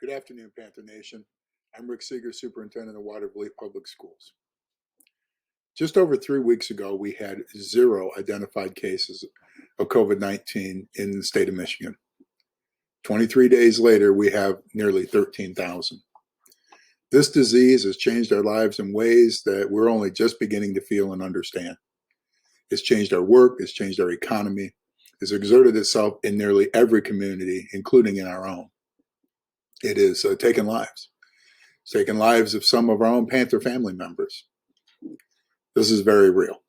Good afternoon, Panther Nation. I'm Rick Seeger, Superintendent of Waterville Public Schools. Just over 3 weeks ago, we had 0 identified cases of COVID-19 in the state of Michigan. 23 days later, we have nearly 13,000. This disease has changed our lives in ways that we're only just beginning to feel and understand. It's changed our work, it's changed our economy, it's exerted itself in nearly every community, including in our own. It is taken lives. It's taken lives of some of our own Panther family members. This is very real.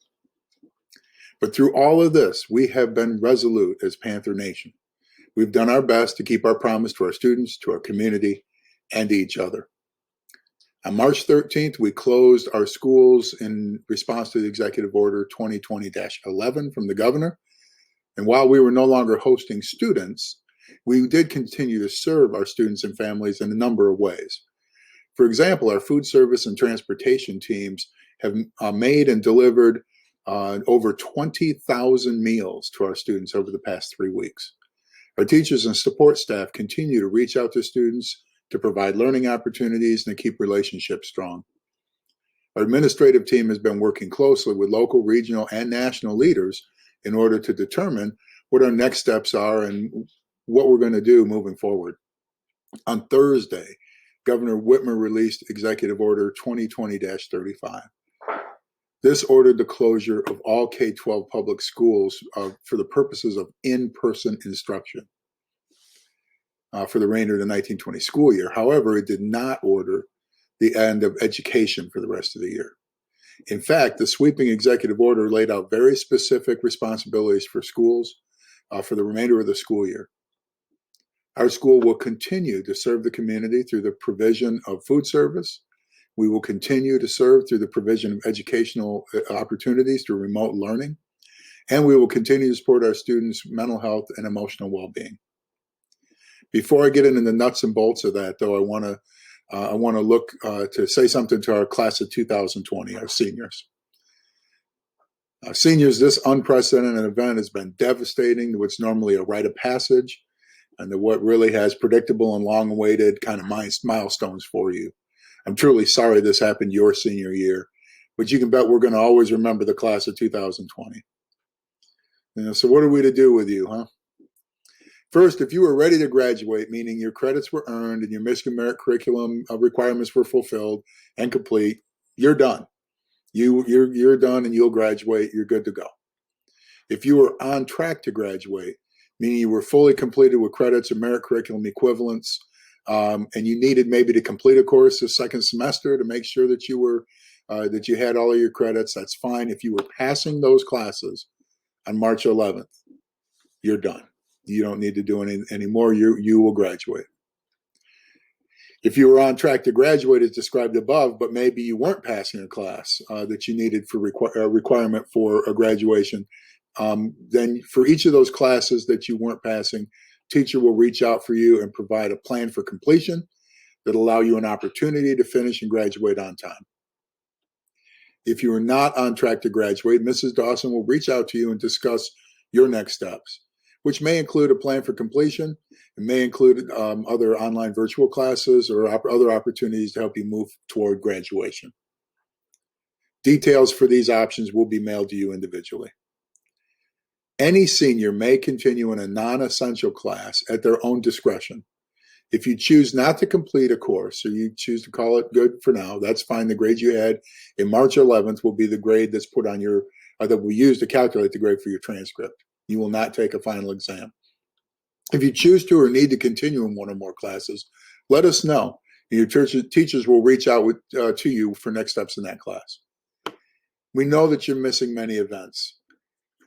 But through all of this, we have been resolute as Panther Nation. We've done our best to keep our promise to our students, to our community, and to each other. On March 13th, we closed our schools in response to the Executive Order 2020-11 from the governor. And while we were no longer hosting students, we did continue to serve our students and families in a number of ways. For example, our food service and transportation teams have made and delivered over 20,000 meals to our students over the past 3 weeks. Our teachers and support staff continue to reach out to students to provide learning opportunities and to keep relationships strong. Our administrative team has been working closely with local, regional, and national leaders in order to determine what our next steps are and what we're going to do moving forward. On Thursday, Governor Whitmer released Executive Order 2020-35. This ordered the closure of all K-12 public schools for the purposes of in-person instruction for the remainder of the 1920 school year. However, it did not order the end of education for the rest of the year. In fact, the sweeping executive order laid out very specific responsibilities for schools for the remainder of the school year. Our school will continue to serve the community through the provision of food service. We will continue to serve through the provision of educational opportunities through remote learning. And we will continue to support our students' mental health and emotional well-being. Before I get into the nuts and bolts of that, though, I want to look to say something to our class of 2020, our seniors. Seniors, this unprecedented event has been devastating to what's normally a rite of passage and to what really has predictable and long-awaited kind of milestones for you. I'm truly sorry this happened your senior year, but you can bet we're going to always remember the class of 2020. So what are we to do with you, huh? First, if you were ready to graduate, meaning your credits were earned and your Michigan Merit Curriculum requirements were fulfilled and complete, you're done. You're done and you'll graduate. You're good to go. If you were on track to graduate, meaning you were fully completed with credits or Merit Curriculum equivalents, and you needed maybe to complete a course the second semester to make sure that you had all of your credits, that's fine. If you were passing those classes on March 11th, you're done. You don't need to do any more. You will graduate. If you were on track to graduate as described above, but maybe you weren't passing a class that you needed for requirement for a graduation, then for each of those classes that you weren't passing, teacher will reach out for you and provide a plan for completion that'll allow you an opportunity to finish and graduate on time. If you are not on track to graduate, Mrs. Dawson will reach out to you and discuss your next steps, which may include a plan for completion. It may include other online virtual classes or other opportunities to help you move toward graduation. Details for these options will be mailed to you individually. Any senior may continue in a non-essential class at their own discretion. If you choose not to complete a course or you choose to call it good for now, that's fine. The grade you had in March 11th will be the grade that's put on your, that we use to calculate the grade for your transcript. You will not take a final exam. If you choose to or need to continue in one or more classes, let us know. Your teachers will reach out to you for next steps in that class. We know that you're missing many events.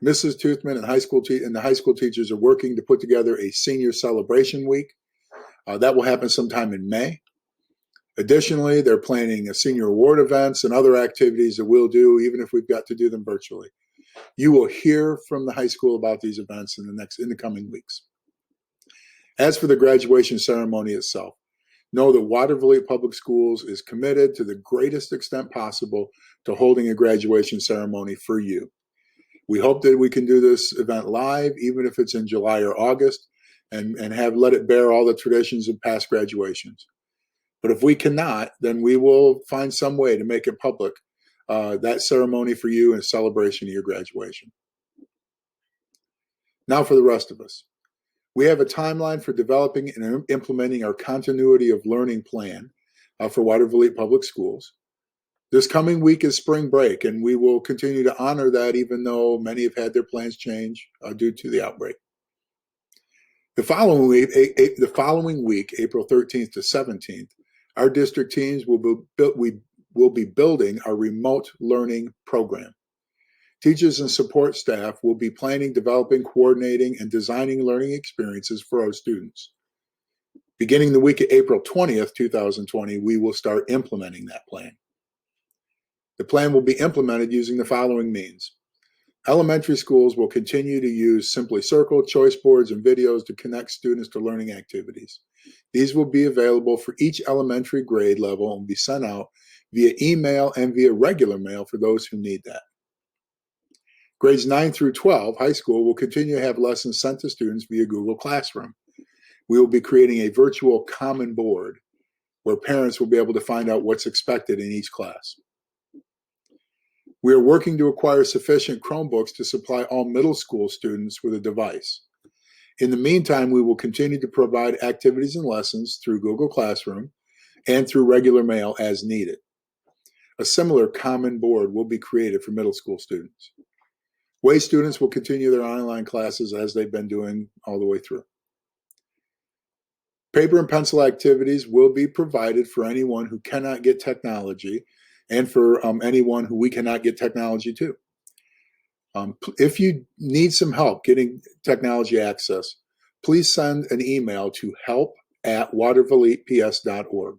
Mrs. Toothman and the high school teachers are working to put together a senior celebration week. That will happen sometime in May. Additionally, they're planning a senior award events and other activities that we'll do, even if we've got to do them virtually. You will hear from the high school about these events in the coming weeks. As for the graduation ceremony itself, know that Waterville Public Schools is committed to the greatest extent possible to holding a graduation ceremony for you. We hope that we can do this event live, even if it's in July or August, and let it bear all the traditions of past graduations. But if we cannot, then we will find some way to make it public, that ceremony for you and a celebration of your graduation. Now for the rest of us. We have a timeline for developing and implementing our continuity of learning plan for Waterville Public Schools. This coming week is spring break, and we will continue to honor that even though many have had their plans change due to the outbreak. The following week, April 13th to 17th, our district teams will be building our remote learning program. Teachers and support staff will be planning, developing, coordinating, and designing learning experiences for our students. Beginning the week of April 20th, 2020, we will start implementing that plan. The plan will be implemented using the following means. Elementary schools will continue to use Simply Circle, choice boards, and videos to connect students to learning activities. These will be available for each elementary grade level and be sent out via email and via regular mail for those who need that. Grades 9 through 12, high school, will continue to have lessons sent to students via Google Classroom. We will be creating a virtual Common Board where parents will be able to find out what's expected in each class. We are working to acquire sufficient Chromebooks to supply all middle school students with a device. In the meantime, we will continue to provide activities and lessons through Google Classroom and through regular mail as needed. A similar Common Board will be created for middle school students. WAY students will continue their online classes as they've been doing all the way through. Paper and pencil activities will be provided for anyone who cannot get technology and for anyone who we cannot get technology to. If you need some help getting technology access, please send an email to help@watervilleps.org.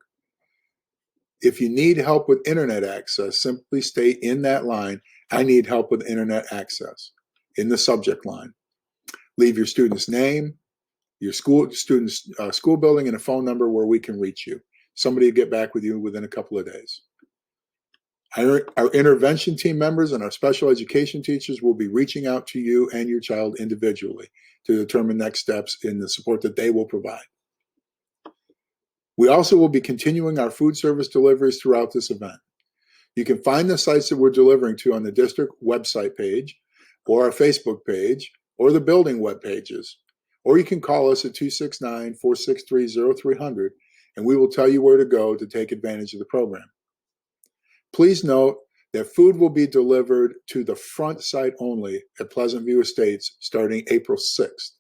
If you need help with internet access, simply state in that line, "I need help with internet access," in the subject line. Leave your student's name, your student's school building, and a phone number where we can reach you. Somebody will get back with you within a couple of days. Our intervention team members and our special education teachers will be reaching out to you and your child individually to determine next steps in the support that they will provide. We also will be continuing our food service deliveries throughout this event. You can find the sites that we're delivering to on the district website page, or our Facebook page, or the building web pages. Or you can call us at 269-463-0300, and we will tell you where to go to take advantage of the program. Please note that food will be delivered to the front site only at Pleasant View Estates starting April 6th.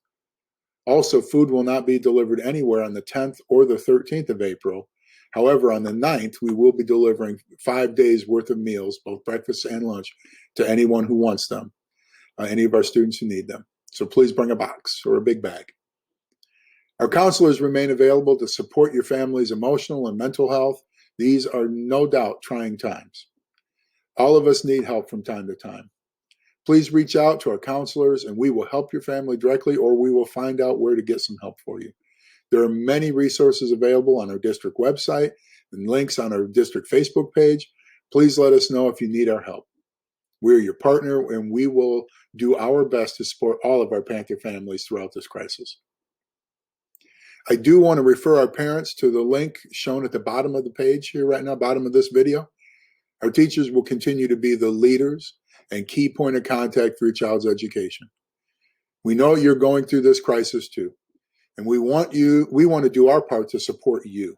Also, food will not be delivered anywhere on the 10th or the 13th of April. However, on the 9th, we will be delivering 5 days worth of meals, both breakfast and lunch, to anyone who wants them, any of our students who need them. So please bring a box or a big bag. Our counselors remain available to support your family's emotional and mental health. These are no doubt trying times. All of us need help from time to time. Please reach out to our counselors and we will help your family directly, or we will find out where to get some help for you. There are many resources available on our district website and links on our district Facebook page. Please let us know if you need our help. We're your partner and we will do our best to support all of our Panther families throughout this crisis. I do want to refer our parents to the link shown at the bottom of the page here right now, bottom of this video. Our teachers will continue to be the leaders and key point of contact for your child's education. We know you're going through this crisis too, and we want to do our part to support you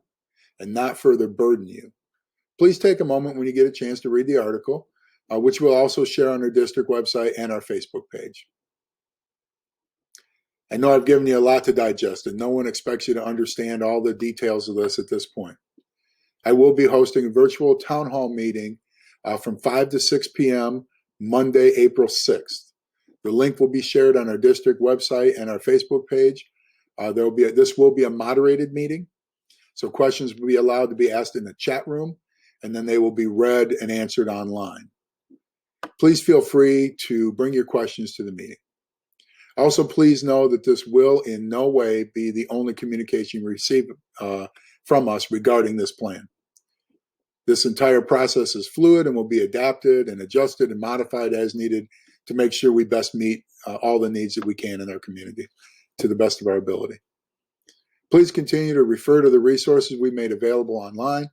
and not further burden you. Please take a moment when you get a chance to read the article, which we'll also share on our district website and our Facebook page. I know I've given you a lot to digest, and no one expects you to understand all the details of this at this point. I will be hosting a virtual town hall meeting from 5 to 6 p.m. Monday, April 6th. The link will be shared on our district website and our Facebook page. This will be a moderated meeting, so questions will be allowed to be asked in the chat room, and then they will be read and answered online. Please feel free to bring your questions to the meeting. Also, please know that this will in no way be the only communication you receive from us regarding this plan. This entire process is fluid and will be adapted and adjusted and modified as needed to make sure we best meet all the needs that we can in our community. to the best of our ability. Please continue to refer to the resources we made available online.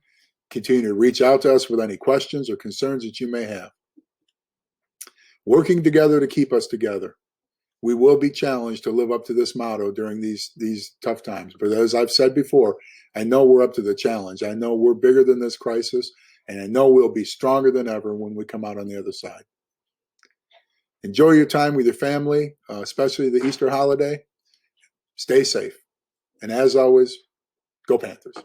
Continue to reach out to us with any questions or concerns that you may have. Working together to keep us together. We will be challenged to live up to this motto during these tough times. But as I've said before, I know we're up to the challenge. I know we're bigger than this crisis, and I know we'll be stronger than ever when we come out on the other side. Enjoy your time with your family, especially the Easter holiday. Stay safe. And as always, go Panthers.